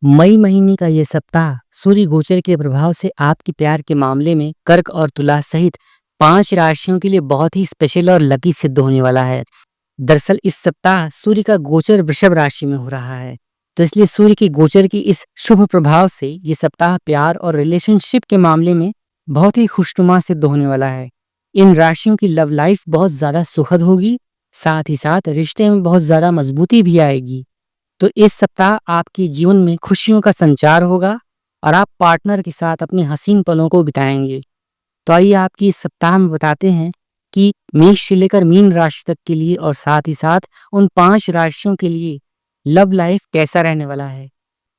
मई महीने का ये सप्ताह सूर्य गोचर के प्रभाव से आपके प्यार के मामले में कर्क और तुला सहित 5 राशियों के लिए बहुत ही स्पेशल और लकी सिद्ध होने वाला है। दरअसल इस सप्ताह सूर्य का गोचर वृषभ राशि में हो रहा है, तो इसलिए सूर्य के गोचर की इस शुभ प्रभाव से ये सप्ताह प्यार और रिलेशनशिप के मामले में बहुत ही खुशनुमा सिद्ध होने वाला है। इन राशियों की लव लाइफ बहुत ज्यादा सुखद होगी, साथ ही साथ रिश्ते में बहुत ज्यादा मजबूती भी आएगी। तो इस सप्ताह आपके जीवन में खुशियों का संचार होगा और आप पार्टनर के साथ अपने हसीन पलों को बिताएंगे। तो आइए आपकी इस सप्ताह में बताते हैं कि मेष से लेकर मीन राशि तक के लिए और साथ ही साथ उन 5 राशियों के लिए लव लाइफ कैसा रहने वाला है।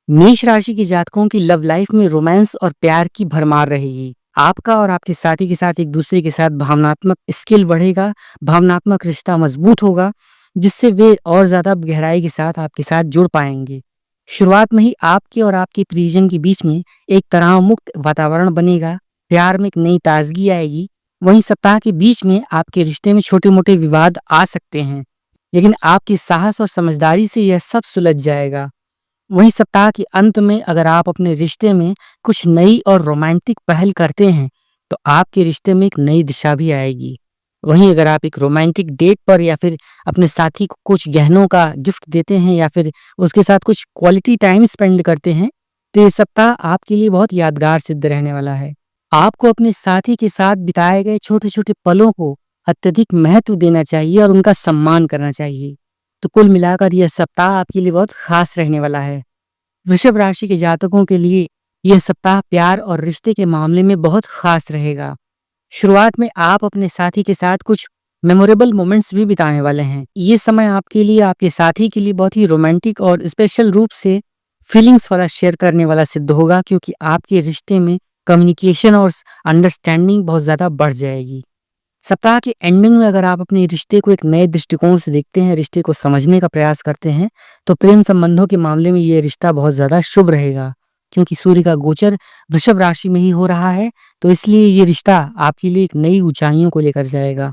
मेष राशि के जातकों की लव लाइफ में रोमांस और प्यार की भरमार रहेगी। आपका और आपके साथी के साथ एक दूसरे के साथ भावनात्मक स्किल बढ़ेगा, भावनात्मक रिश्ता मजबूत होगा, जिससे वे और ज्यादा गहराई के साथ आपके साथ जुड़ पाएंगे। शुरुआत में ही आपके और आपके प्रियजन के बीच में एक तनाव मुक्त वातावरण बनेगा, प्यार में एक नई ताजगी आएगी। वहीं सप्ताह के बीच में आपके रिश्ते में छोटे मोटे विवाद आ सकते हैं, लेकिन आपके साहस और समझदारी से यह सब सुलझ जाएगा। वहीं सप्ताह के अंत में अगर आप अपने रिश्ते में कुछ नई और रोमांटिक पहल करते हैं, तो आपके रिश्ते में एक नई दिशा भी आएगी। वहीं अगर आप एक रोमांटिक डेट पर या फिर अपने साथी को कुछ गहनों का गिफ्ट देते हैं या फिर उसके साथ कुछ क्वालिटी टाइम स्पेंड करते हैं, तो ये सप्ताह आपके लिए बहुत यादगार सिद्ध रहने वाला है। आपको अपने साथी के साथ बिताए गए छोटे छोटे पलों को अत्यधिक महत्व देना चाहिए और उनका सम्मान करना चाहिए। तो कुल मिलाकर यह सप्ताह आपके लिए बहुत खास रहने वाला है। वृषभ राशि के जातकों के लिए यह सप्ताह प्यार और रिश्ते के मामले में बहुत खास रहेगा। शुरुआत में आप अपने साथी के साथ कुछ मेमोरेबल मोमेंट्स भी बिताने वाले हैं। ये समय आपके लिए, आपके साथी के लिए बहुत ही रोमांटिक और स्पेशल रूप से फीलिंग्स वाला शेयर करने वाला सिद्ध होगा, क्योंकि आपके रिश्ते में कम्युनिकेशन और अंडरस्टैंडिंग बहुत ज्यादा बढ़ जाएगी। सप्ताह के एंडिंग में अगर आप अपने रिश्ते को एक नए दृष्टिकोण से देखते हैं, रिश्ते को समझने का प्रयास करते हैं, तो प्रेम संबंधों के मामले में ये रिश्ता बहुत ज्यादा शुभ रहेगा, क्योंकि सूर्य का गोचर वृषभ राशि में ही हो रहा है। तो इसलिए ये रिश्ता आपके लिए एक नई ऊंचाइयों को लेकर जाएगा।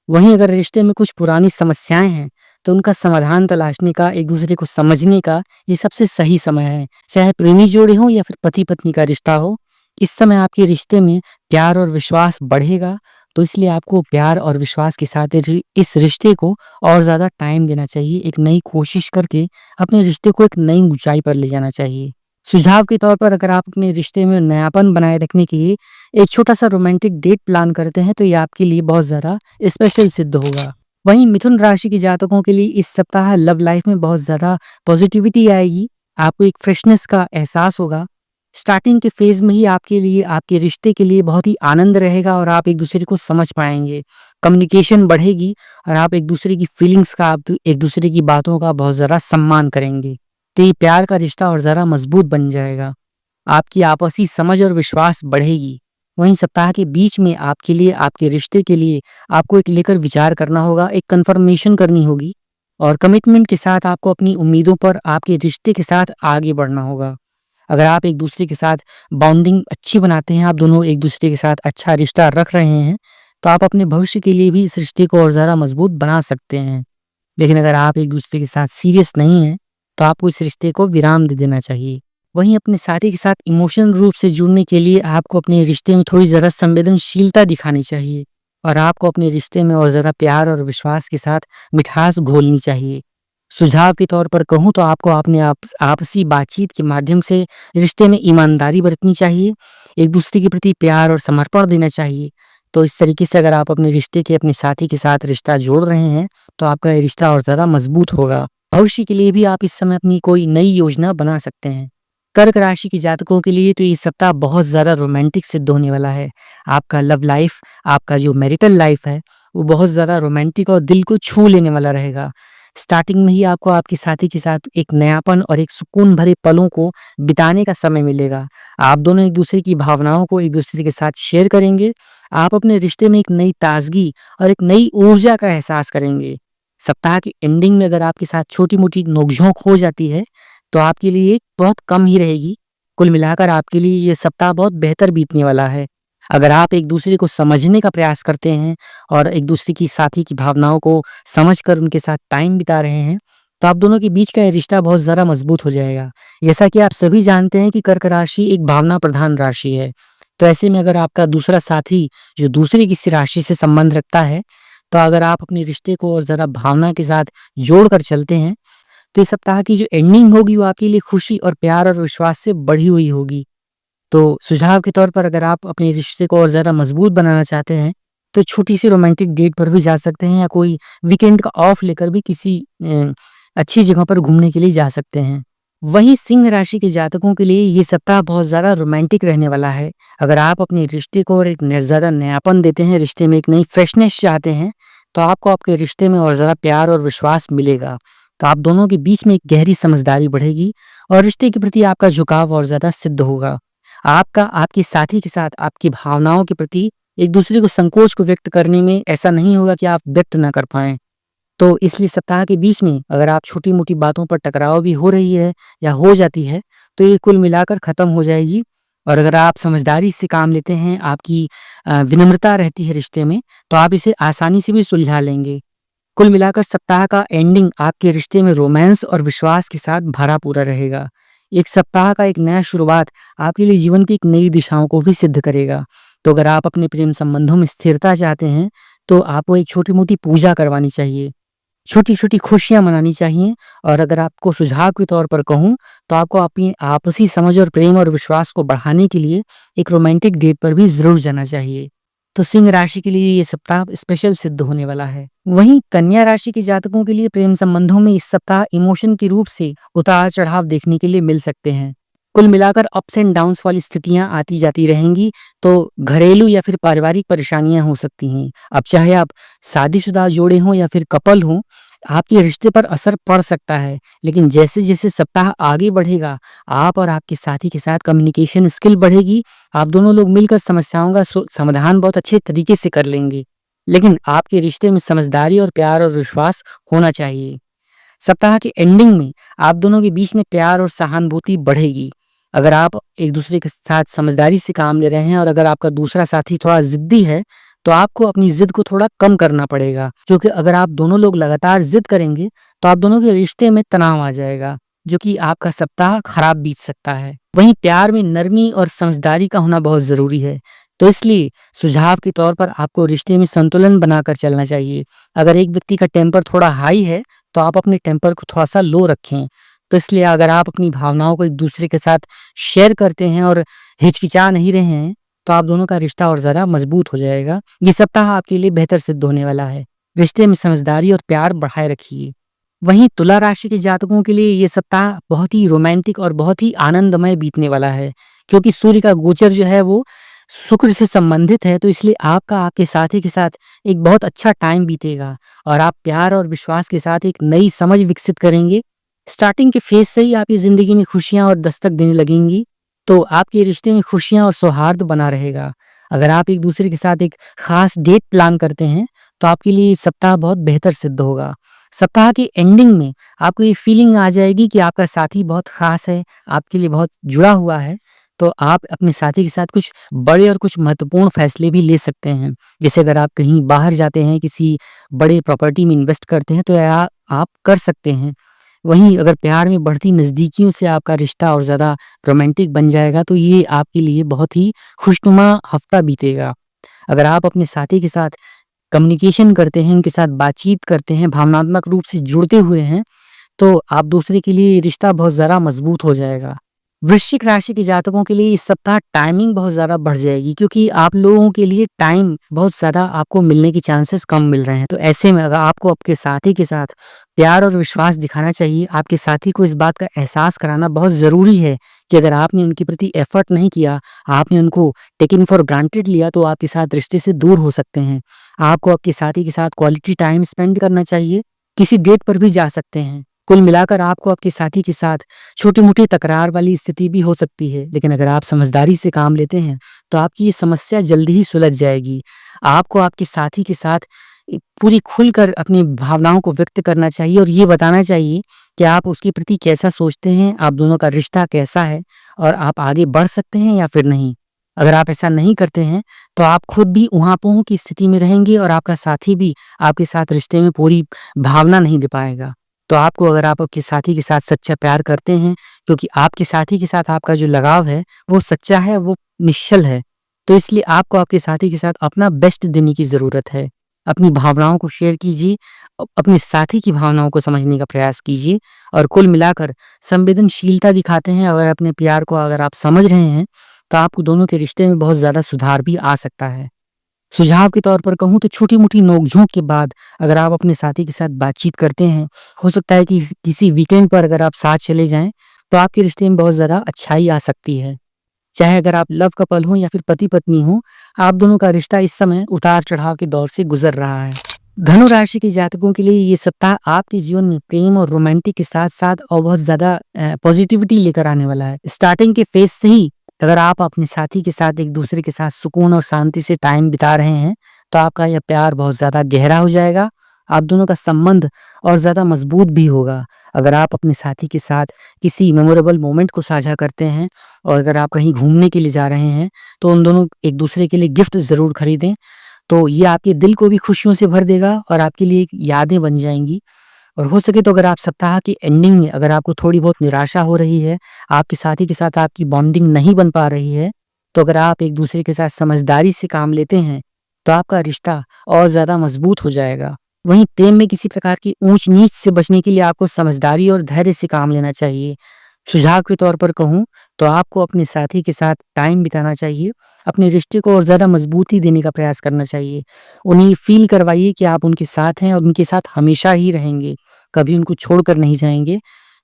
वहीं अगर रिश्ते में कुछ पुरानी समस्याएं हैं, तो उनका समाधान तलाशने का, एक दूसरे को समझने का ये सबसे सही समय है। चाहे प्रेमी जोड़े हो या फिर पति पत्नी का रिश्ता हो, इस समय आपके रिश्ते में प्यार और विश्वास बढ़ेगा। तो इसलिए आपको प्यार और विश्वास के साथ इस रिश्ते को और ज्यादा टाइम देना चाहिए, एक नई कोशिश करके अपने रिश्ते को एक नई ऊंचाई पर ले जाना चाहिए। सुझाव के तौर पर अगर आप अपने रिश्ते में नयापन बनाए रखने के लिए एक छोटा सा रोमांटिक डेट प्लान करते हैं, तो ये आपके लिए बहुत ज्यादा स्पेशल सिद्ध होगा। वहीं मिथुन राशि के जातकों के लिए इस सप्ताह लव लाइफ में बहुत ज्यादा पॉजिटिविटी आएगी। आपको एक फ्रेशनेस का एहसास होगा। स्टार्टिंग के फेज में ही आपके लिए, आपके रिश्ते के लिए बहुत ही आनंद रहेगा और आप एक दूसरे को समझ पाएंगे, कम्युनिकेशन बढ़ेगी और आप एक दूसरे की फीलिंग्स का, आप एक दूसरे की बातों का बहुत ज़्यादा सम्मान करेंगे। तो ये प्यार का रिश्ता और ज़्यादा मजबूत बन जाएगा। आपकी आपसी समझ और विश्वास बढ़ेगी। वहीं सप्ताह के बीच में आपके लिए, आपके रिश्ते के लिए आपको एक लेकर विचार करना होगा, एक कन्फर्मेशन करनी होगी और कमिटमेंट के साथ आपको अपनी उम्मीदों पर आपके रिश्ते के साथ आगे बढ़ना होगा। अगर आप एक दूसरे के साथ बॉन्डिंग अच्छी बनाते हैं, आप दोनों एक दूसरे के साथ अच्छा रिश्ता रख रहे हैं, तो आप अपने भविष्य के लिए भी इस रिश्ते को और ज़्यादा मजबूत बना सकते हैं। लेकिन अगर आप एक दूसरे के साथ सीरियस नहीं हैं, तो आपको इस रिश्ते को विराम दे देना चाहिए। वहीं अपने साथी के साथ इमोशनल रूप से जुड़ने के लिए आपको अपने रिश्ते में थोड़ी ज़्यादा संवेदनशीलता दिखानी चाहिए और आपको अपने रिश्ते में और ज़्यादा प्यार और विश्वास के साथ मिठास घोलनी चाहिए। सुझाव के तौर पर कहूँ तो आपको अपने आपसी बातचीत के माध्यम से रिश्ते में ईमानदारी बरतनी चाहिए, एक दूसरे के प्रति प्यार और समर्पण देना चाहिए। तो इस तरीके से अगर आप अपने रिश्ते के, अपने साथी के साथ रिश्ता जोड़ रहे हैं, तो आपका ये रिश्ता और ज़्यादा मजबूत होगा। भविष्य के लिए भी आप इस समय अपनी कोई नई योजना बना सकते हैं। कर्क राशि के जातकों के लिए तो ये सप्ताह बहुत ज़्यादा रोमांटिक सिद्ध होने वाला है। आपका लव लाइफ, आपका जो मैरिटल लाइफ है, वो बहुत ज़्यादा रोमांटिक और दिल को छू लेने वाला रहेगा। स्टार्टिंग में ही आपको आपके साथी के साथ एक नयापन और एक सुकून भरे पलों को बिताने का समय मिलेगा। आप दोनों एक दूसरे की भावनाओं को एक दूसरे के साथ शेयर करेंगे। आप अपने रिश्ते में एक नई ताजगी और एक नई ऊर्जा का एहसास करेंगे। सप्ताह की एंडिंग में अगर आपके साथ छोटी मोटी नोकझोंक हो जाती है, तो आपके लिए बहुत कम ही रहेगी। कुल मिलाकर आपके लिए ये सप्ताह बहुत बेहतर बीतने वाला है। अगर आप एक दूसरे को समझने का प्रयास करते हैं और एक दूसरे की साथी की भावनाओं को समझकर उनके साथ टाइम बिता रहे हैं, तो आप दोनों के बीच का ये रिश्ता बहुत ज़्यादा मजबूत हो जाएगा। जैसा कि आप सभी जानते हैं कि कर्क राशि एक भावना प्रधान राशि है। तो ऐसे में अगर आपका दूसरा साथी जो दूसरी किसी राशि से संबंध रखता है, तो अगर आप अपने रिश्ते को और ज़रा भावना के साथ जोड़कर चलते हैं, तो इस सप्ताह की जो एंडिंग होगी वो आपके लिए खुशी और प्यार और विश्वास से बढ़ी हुई होगी। तो सुझाव के तौर पर अगर आप अपने रिश्ते को और ज़्यादा मजबूत बनाना चाहते हैं, तो छोटी-सी रोमांटिक डेट पर भी जा सकते हैं या कोई वीकेंड का ऑफ लेकर भी किसी अच्छी जगह पर घूमने के लिए जा सकते हैं। वहीं सिंह राशि के जातकों के लिए ये सप्ताह बहुत ज़्यादा रोमांटिक रहने वाला है। अगर आप अपने रिश्ते को और एक ज़्यादा नयापन देते हैं, रिश्ते में एक नई फ्रेशनेस चाहते हैं, तो आपको आपके रिश्ते में और ज़्यादा प्यार और विश्वास मिलेगा। तो आप दोनों के बीच में एक गहरी समझदारी बढ़ेगी और रिश्ते के प्रति आपका झुकाव और ज़्यादा सिद्ध होगा। आपका आपके साथी के साथ आपकी भावनाओं के प्रति एक दूसरे को संकोच को व्यक्त करने में ऐसा नहीं होगा कि आप व्यक्त ना कर पाएँ। तो इसलिए सप्ताह के बीच में अगर आप छोटी-मोटी बातों पर टकराव भी हो रही है या हो जाती है, तो ये कुल मिलाकर ख़त्म हो जाएगी। और अगर आप समझदारी से काम लेते हैं, आपकी विनम्रता रहती है रिश्ते में, तो आप इसे आसानी से भी सुलझा लेंगे। कुल मिलाकर सप्ताह का एंडिंग आपके रिश्ते में रोमांस और विश्वास के साथ भरा पूरा रहेगा। एक सप्ताह का एक नया शुरुआत आपके लिए जीवन की एक नई दिशाओं को भी सिद्ध करेगा। तो अगर आप अपने प्रेम संबंधों में स्थिरता चाहते हैं, तो आपको एक छोटी-मोटी पूजा करवानी चाहिए। छोटी-छोटी खुशियाँ मनानी चाहिए और अगर आपको सुझाव के तौर पर कहूँ, तो आपको अपनी आपसी समझ और प्रेम और विश्वास को बढ़ाने के लिए एक रोमांटिक डेट पर भी ज़रूर जाना चाहिए। तो सिंह राशि के लिए ये सप्ताह स्पेशल सिद्ध होने वाला है। वहीं कन्या राशि के जातकों के लिए प्रेम संबंधों में इस सप्ताह इमोशन के रूप से उतार-चढ़ाव देखने के लिए मिल सकते हैं। कुल मिलाकर अप्स एंड डाउन्स वाली स्थितियाँ आती जाती रहेंगी, तो घरेलू या फिर पारिवारिक परेशानियाँ हो सकती हैं। अब चाहे आप शादीशुदा जोड़े हों या फिर कपल हों, आपके रिश्ते पर असर पड़ सकता है। लेकिन जैसे-जैसे सप्ताह आगे बढ़ेगा, आप और आपके साथी के साथ कम्युनिकेशन स्किल बढ़ेगी। आप दोनों लोग मिलकर समस्याओं का समाधान बहुत अच्छे तरीके से कर लेंगे। लेकिन आपके रिश्ते में समझदारी और प्यार और विश्वास होना चाहिए। सप्ताह के एंडिंग में आप दोनों के बीच में प्यार और सहानुभूति बढ़ेगी। अगर आप एक दूसरे के साथ समझदारी से काम ले रहे हैं और अगर आपका दूसरा साथी थोड़ा ज़िद्दी है, तो आपको अपनी ज़िद को थोड़ा कम करना पड़ेगा। क्योंकि अगर आप दोनों लोग लगातार ज़िद करेंगे, तो आप दोनों के रिश्ते में तनाव आ जाएगा, जो कि आपका सप्ताह खराब बीत सकता है। वहीं प्यार में नरमी और समझदारी का होना बहुत ज़रूरी है। तो इसलिए सुझाव के तौर पर आपको रिश्ते में संतुलन बनाकर चलना चाहिए। अगर एक व्यक्ति का टेम्पर थोड़ा हाई है, तो आप अपने टेम्पर को थोड़ा-सा लो रखें। तो इसलिए अगर आप अपनी भावनाओं को एक-दूसरे के साथ शेयर करते हैं और हिचकिचा नहीं रहे हैं, तो आप दोनों का रिश्ता और ज़्यादा मजबूत हो जाएगा। ये सप्ताह आपके लिए बेहतर सिद्ध होने वाला है। रिश्ते में समझदारी और प्यार बढ़ाए रखिए। वहीं तुला राशि के जातकों के लिए ये सप्ताह बहुत ही रोमांटिक और बहुत ही आनंदमय बीतने वाला है, क्योंकि सूर्य का गोचर जो है वो शुक्र से संबंधित है, तो इसलिए आपका आपके साथी के साथ एक बहुत अच्छा टाइम बीतेगा और आप प्यार और विश्वास के साथ एक नई समझ विकसित करेंगे। स्टार्टिंग के फेज़ से ही आपकी ज़िंदगी में खुशियाँ और दस्तक देने लगेंगी, तो आपके रिश्ते में खुशियाँ और सौहार्द बना रहेगा। अगर आप एक-दूसरे के साथ एक ख़ास डेट प्लान करते हैं, तो आपके लिए ये सप्ताह बहुत बेहतर सिद्ध होगा। सप्ताह की एंडिंग में आपको ये फीलिंग आ जाएगी कि आपका साथी बहुत ख़ास है, आपके लिए बहुत जुड़ा हुआ है, तो आप अपने साथी के साथ कुछ बड़े और कुछ महत्वपूर्ण फैसले भी ले सकते हैं। जैसे अगर आप कहीं बाहर जाते हैं, किसी बड़े प्रॉपर्टी में इन्वेस्ट करते हैं, तो आप कर सकते हैं। वहीं अगर प्यार में बढ़ती नज़दीकियों से आपका रिश्ता और ज़्यादा रोमांटिक बन जाएगा, तो ये आपके लिए बहुत ही खुशनुमा हफ़्ता बीतेगा। अगर आप अपने साथी के साथ कम्युनिकेशन करते हैं, उनके साथ बातचीत करते हैं, भावनात्मक रूप से जुड़ते हुए हैं, तो आप दूसरे के लिए ये रिश्ता बहुत ज़्यादा मजबूत हो जाएगा। वृश्चिक राशि के जातकों के लिए इस सप्ताह टाइमिंग बहुत ज़्यादा बढ़ जाएगी, क्योंकि आप लोगों के लिए टाइम बहुत ज़्यादा आपको मिलने की चांसेस कम मिल रहे हैं। तो ऐसे में अगर आपको आपके साथी के साथ प्यार और विश्वास दिखाना चाहिए, आपके साथी को इस बात का एहसास कराना बहुत ज़रूरी है कि अगर आपने उनके प्रति एफर्ट नहीं किया, आपने उनको टेकन फॉर ग्रांटेड लिया, तो आपके साथ रिश्ते से दूर हो सकते हैं। आपको आपके साथी के साथ क्वालिटी टाइम स्पेंड करना चाहिए, किसी डेट पर भी जा सकते हैं। कुल मिलाकर आपको आपके साथी के साथ छोटी-मोटी तकरार वाली स्थिति भी हो सकती है, लेकिन अगर आप समझदारी से काम लेते हैं, तो आपकी ये समस्या जल्दी ही सुलझ जाएगी। आपको आपके साथी के साथ पूरी खुलकर अपनी भावनाओं को व्यक्त करना चाहिए और ये बताना चाहिए कि आप उसके प्रति कैसा सोचते हैं, आप दोनों का रिश्ता कैसा है और आप आगे बढ़ सकते हैं या फिर नहीं। अगर आप ऐसा नहीं करते हैं, तो आप खुद भी ऊहाँ-पुह की स्थिति में रहेंगे और आपका साथी भी आपके साथ रिश्ते में पूरी भावना नहीं दे पाएगा। तो आपको, अगर आप आपके साथी के साथ सच्चा प्यार करते हैं, क्योंकि आपके साथी के साथ आपका जो लगाव है वो सच्चा है, वो निश्चल है, तो इसलिए आपको आपके साथी के साथ अपना बेस्ट देने की ज़रूरत है। अपनी भावनाओं को शेयर कीजिए, अपने साथी की भावनाओं को समझने का प्रयास कीजिए, और कुल मिलाकर संवेदनशीलता दिखाते हैं। अगर अपने प्यार को अगर आप समझ रहे हैं, तो आपको दोनों के रिश्ते में बहुत ज़्यादा सुधार भी आ सकता है। सुझाव के तौर पर कहूँ तो छोटी-मोटी नोक-झोंक के बाद अगर आप अपने साथी के साथ बातचीत करते हैं, हो सकता है कि किसी वीकेंड पर अगर आप साथ चले जाएँ, तो आपके रिश्ते में बहुत ज़्यादा अच्छाई आ सकती है। चाहे अगर आप लव कपल हों या फिर पति-पत्नी हों, आप दोनों का रिश्ता इस समय उतार-चढ़ाव के दौर से गुज़र रहा है। धनु राशि के जातकों के लिए ये सप्ताह आपके जीवन में प्रेम और रोमांटिक के साथ-साथ और बहुत ज़्यादा पॉजिटिविटी लेकर आने वाला है। स्टार्टिंग के फेज़ से ही अगर आप अपने साथी के साथ एक-दूसरे के साथ सुकून और शांति से टाइम बिता रहे हैं, तो आपका यह प्यार बहुत ज़्यादा गहरा हो जाएगा। आप दोनों का संबंध और ज़्यादा मज़बूत भी होगा। अगर आप अपने साथी के साथ किसी मेमोरेबल मोमेंट को साझा करते हैं, और अगर आप कहीं घूमने के लिए जा रहे हैं, तो उन दोनों एक-दूसरे के लिए गिफ्ट ज़रूर खरीदें। तो ये आपके दिल को भी खुशियों से भर देगा और आपके लिए एक यादें बन जाएँगी। और हो सके तो अगर आप सप्ताह की एंडिंग में अगर आपको थोड़ी बहुत निराशा हो रही है, आपके साथी के साथ आपकी बॉन्डिंग नहीं बन पा रही है, तो अगर आप एक-दूसरे के साथ समझदारी से काम लेते हैं, तो आपका रिश्ता और ज़्यादा मज़बूत हो जाएगा। वहीं प्रेम में किसी प्रकार की ऊँच-नीच से बचने के लिए आपको समझदारी और धैर्य से काम लेना चाहिए। सुझाव के तौर पर कहूँ, तो आपको अपने साथी के साथ टाइम बिताना चाहिए, अपने रिश्ते को और ज़्यादा मज़बूती देने का प्रयास करना चाहिए। उन्हें फ़ील करवाइए कि आप उनके साथ हैं और उनके साथ हमेशा ही रहेंगे, कभी उनको छोड़कर नहीं जाएँगे।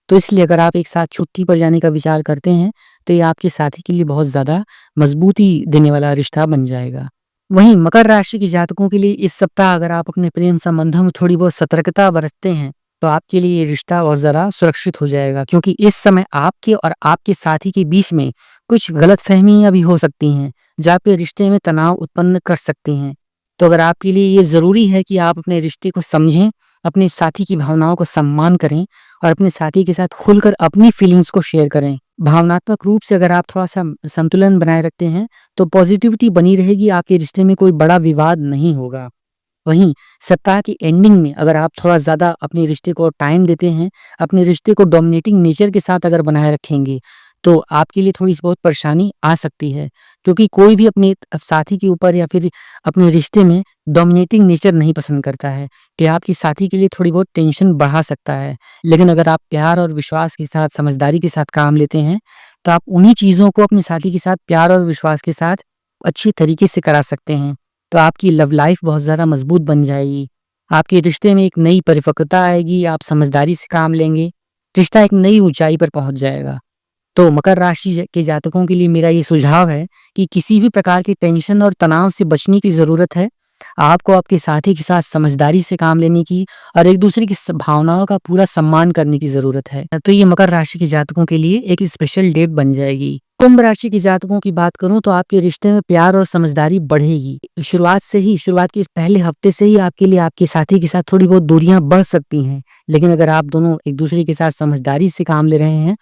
तो इसलिए अगर आप एक साथ छुट्टी पर जाने का विचार करते हैं, तो ये आपके साथी के लिए बहुत ज़्यादा मज़बूती देने वाला रिश्ता बन जाएगा। वहीं मकर राशि के जातकों के लिए इस सप्ताह अगर आप अपने प्रेम संबंधों में थोड़ी बहुत सतर्कता बरतते हैं, तो आपके लिए ये रिश्ता और ज़्यादा सुरक्षित हो जाएगा, क्योंकि इस समय आपके और आपके साथी के बीच में कुछ गलतफ़हमियाँ भी हो सकती हैं, जो आपके रिश्ते में तनाव उत्पन्न कर सकती हैं। तो अगर आपके लिए ये ज़रूरी है कि आप अपने रिश्ते को समझें, अपने साथी की भावनाओं को सम्मान करें और अपने साथी के साथ खुलकर अपनी फीलिंग्स को शेयर करें। भावनात्मक रूप से अगर आप थोड़ा-सा संतुलन बनाए रखते हैं, तो पॉज़िटिविटी बनी रहेगी, आपके रिश्ते में कोई बड़ा विवाद नहीं होगा। वहीं सप्ताह की एंडिंग में अगर आप थोड़ा ज़्यादा अपने रिश्ते को टाइम देते हैं, अपने रिश्ते को डोमिनेटिंग नेचर के साथ अगर बनाए रखेंगे, तो आपके लिए थोड़ी बहुत परेशानी आ सकती है। क्योंकि कोई भी अपने साथी के ऊपर या फिर अपने रिश्ते में डोमिनेटिंग नेचर नहीं पसंद करता है, कि आपके साथी के लिए थोड़ी बहुत टेंशन बढ़ा सकता है। लेकिन अगर आप प्यार और विश्वास के साथ, समझदारी के साथ काम लेते हैं, तो आप उन्हीं चीज़ों को अपने साथी के साथ प्यार और विश्वास के साथ अच्छी तरीके से करा सकते हैं। तो आपकी लव लाइफ बहुत ज़्यादा मज़बूत बन जाएगी। आपके रिश्ते में एक नई परिपक्वता आएगी, आप समझदारी से काम लेंगे, रिश्ता एक नई ऊँचाई पर पहुँच जाएगा। तो मकर राशि के जातकों के लिए मेरा ये सुझाव है कि किसी भी प्रकार की टेंशन और तनाव से बचने की ज़रूरत है। आपको आपके साथी के साथ समझदारी से काम लेने की और एक-दूसरे की भावनाओं का पूरा सम्मान करने की ज़रूरत है। तो ये मकर राशि के जातकों के लिए एक स्पेशल डेट बन जाएगी। कुंभ राशि के जातकों की बात करूँ तो आपके रिश्ते में प्यार और समझदारी बढ़ेगी। शुरुआत के इस पहले हफ्ते से ही आपके लिए आपके साथी के साथ थोड़ी बहुत दूरियां बढ़ सकती हैं। लेकिन अगर आप दोनों एक-दूसरे के साथ समझदारी से काम ले रहे हैं,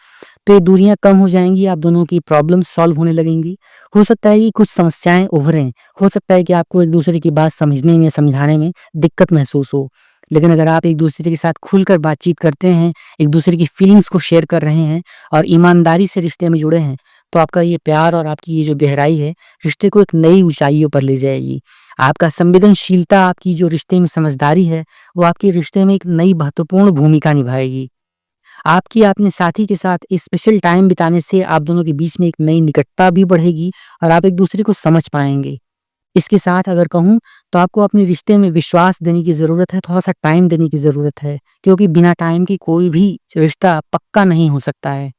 तो ये दूरियां कम हो जाएँगी, आप दोनों की प्रॉब्लम्स सॉल्व होने लगेंगी। हो सकता है कि कुछ समस्याएँ उभरें, हो सकता है कि आपको एक-दूसरे की बात समझने में, समझाने में दिक्कत महसूस हो। लेकिन अगर आप एक-दूसरे के साथ खुलकर बातचीत करते हैं, एक-दूसरे की फीलिंग्स को शेयर कर रहे हैं और ईमानदारी से रिश्ते में जुड़े हैं, तो आपका ये प्यार और आपकी ये जो गहराई है, रिश्ते को एक नई ऊँचाइयों पर ले जाएगी। आपका संवेदनशीलता, आपकी जो रिश्ते में समझदारी है, वो आपके रिश्ते में एक नई महत्वपूर्ण भूमिका निभाएगी। आपकी अपने साथी के साथ एक स्पेशल टाइम बिताने से आप दोनों के बीच में एक नई निकटता भी बढ़ेगी और आप एक-दूसरे को समझ पाएँगे। इसके साथ अगर कहूँ, तो आपको अपने रिश्ते में विश्वास देने की ज़रूरत है, थोड़ा-सा टाइम देने की ज़रूरत है, क्योंकि बिना टाइम के कोई भी रिश्ता पक्का नहीं हो सकता है।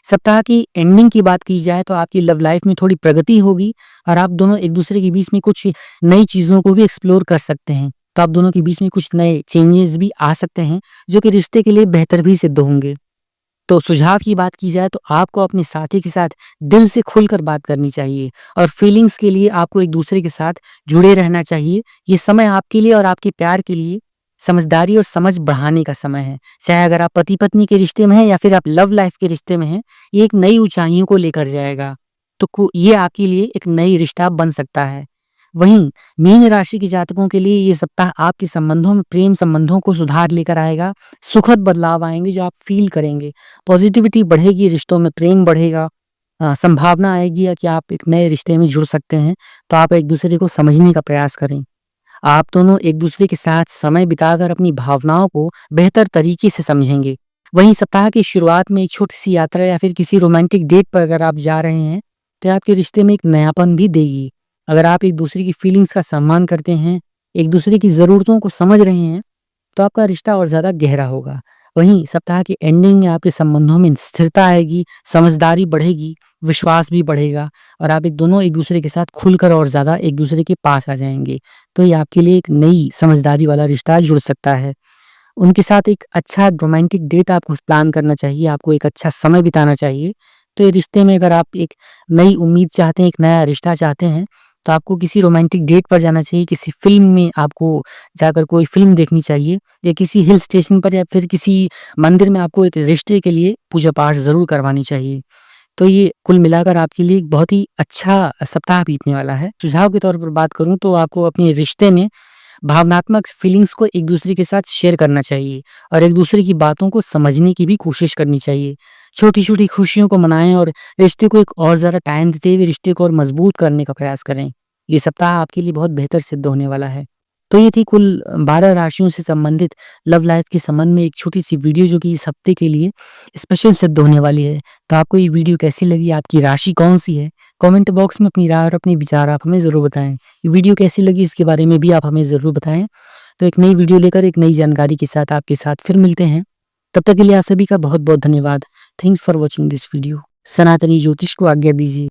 सप्ताह की एंडिंग की बात की जाए तो आपकी लव लाइफ में थोड़ी प्रगति होगी और आप दोनों एक-दूसरे के बीच में कुछ नई चीज़ों को भी एक्सप्लोर कर सकते हैं। तो आप दोनों के बीच में कुछ नए चेंजेस भी आ सकते हैं, जो कि रिश्ते के लिए बेहतर भी सिद्ध होंगे। तो सुझाव की बात की जाए तो आपको अपने साथी के साथ दिल से खुलकर बात करनी चाहिए और फीलिंग्स के लिए आपको एक-दूसरे के साथ जुड़े रहना चाहिए। ये समय आपके लिए और आपके प्यार के लिए समझदारी और समझ बढ़ाने का समय है। चाहे अगर आप पति-पत्नी के रिश्ते में हैं या फिर आप लव लाइफ के रिश्ते में हैं, ये एक नई ऊँचाइयों को लेकर जाएगा। तो ये आपके लिए एक नई रिश्ता बन सकता है। वहीं मीन राशि के जातकों के लिए ये सप्ताह आपके संबंधों में प्रेम संबंधों को सुधार लेकर आएगा। सुखद बदलाव आएंगे जो आप फील करेंगे। पॉजिटिविटी बढ़ेगी, रिश्तों में प्रेम बढ़ेगा। संभावना आएगी कि आप एक नए रिश्ते में जुड़ सकते हैं। तो आप एक दूसरे को समझने का प्रयास करें। आप दोनों एक दूसरे के साथ समय बिताकर अपनी भावनाओं को बेहतर तरीके से समझेंगे। वहीं सप्ताह की शुरुआत में एक छोटी सी यात्रा या फिर किसी रोमांटिक डेट पर अगर आप जा रहे हैं तो आपके रिश्ते में एक नयापन भी देगी। अगर आप एक दूसरे की फीलिंग्स का सम्मान करते हैं, एक दूसरे की ज़रूरतों को समझ रहे हैं, तो आपका रिश्ता और ज़्यादा गहरा होगा। वहीं सप्ताह की एंडिंग में आपके संबंधों में स्थिरता आएगी, समझदारी बढ़ेगी, विश्वास भी बढ़ेगा और आप दोनों एक दूसरे के साथ खुलकर और ज़्यादा एक दूसरे के पास आ जाएंगे। तो ये आपके लिए एक नई समझदारी वाला रिश्ता जुड़ सकता है। उनके साथ एक अच्छा रोमांटिक डेट आपको प्लान करना चाहिए, आपको एक अच्छा समय बिताना चाहिए। तो ये रिश्ते में अगर आप एक नई उम्मीद चाहते हैं, एक नया रिश्ता चाहते हैं, तो आपको किसी रोमांटिक डेट पर जाना चाहिए, किसी फ़िल्म में आपको जाकर कोई फ़िल्म देखनी चाहिए या किसी हिल स्टेशन पर या फिर किसी मंदिर में आपको एक रिश्ते के लिए पूजा-पाठ ज़रूर करवानी चाहिए। तो ये कुल मिलाकर आपके लिए एक बहुत ही अच्छा सप्ताह बीतने वाला है। सुझाव के तौर पर बात करूँ तो आपको अपने रिश्ते में भावनात्मक फीलिंग्स को एक दूसरे के साथ शेयर करना चाहिए और एक दूसरे की बातों को समझने की भी कोशिश करनी चाहिए। छोटी-छोटी खुशियों को मनाएँ और रिश्ते को एक और ज़्यादा टाइम देते हुए रिश्ते को और मजबूत करने का प्रयास करें। ये सप्ताह आपके लिए बहुत बेहतर सिद्ध होने वाला है। तो ये थी कुल 12 राशियों से संबंधित लव लाइफ के संबंध में एक छोटी-सी वीडियो जो कि इस हफ्ते के लिए स्पेशल सिद्ध होने वाली है। तो आपको ये वीडियो कैसी लगी? आपकी राशि कौन-सी है? कमेंट बॉक्स में अपनी राय और अपने विचार आप हमें ज़रूर बताएँ। ये वीडियो कैसी लगी इसके बारे में भी आप हमें ज़रूर बताएँ। तो एक नई वीडियो लेकर एक नई जानकारी के साथ आपके साथ फिर मिलते हैं। तब तक के लिए आप सभी का बहुत-बहुत धन्यवाद। Thanks for watching this video. सनातनी ज्योतिष को आज्ञा दीजिए।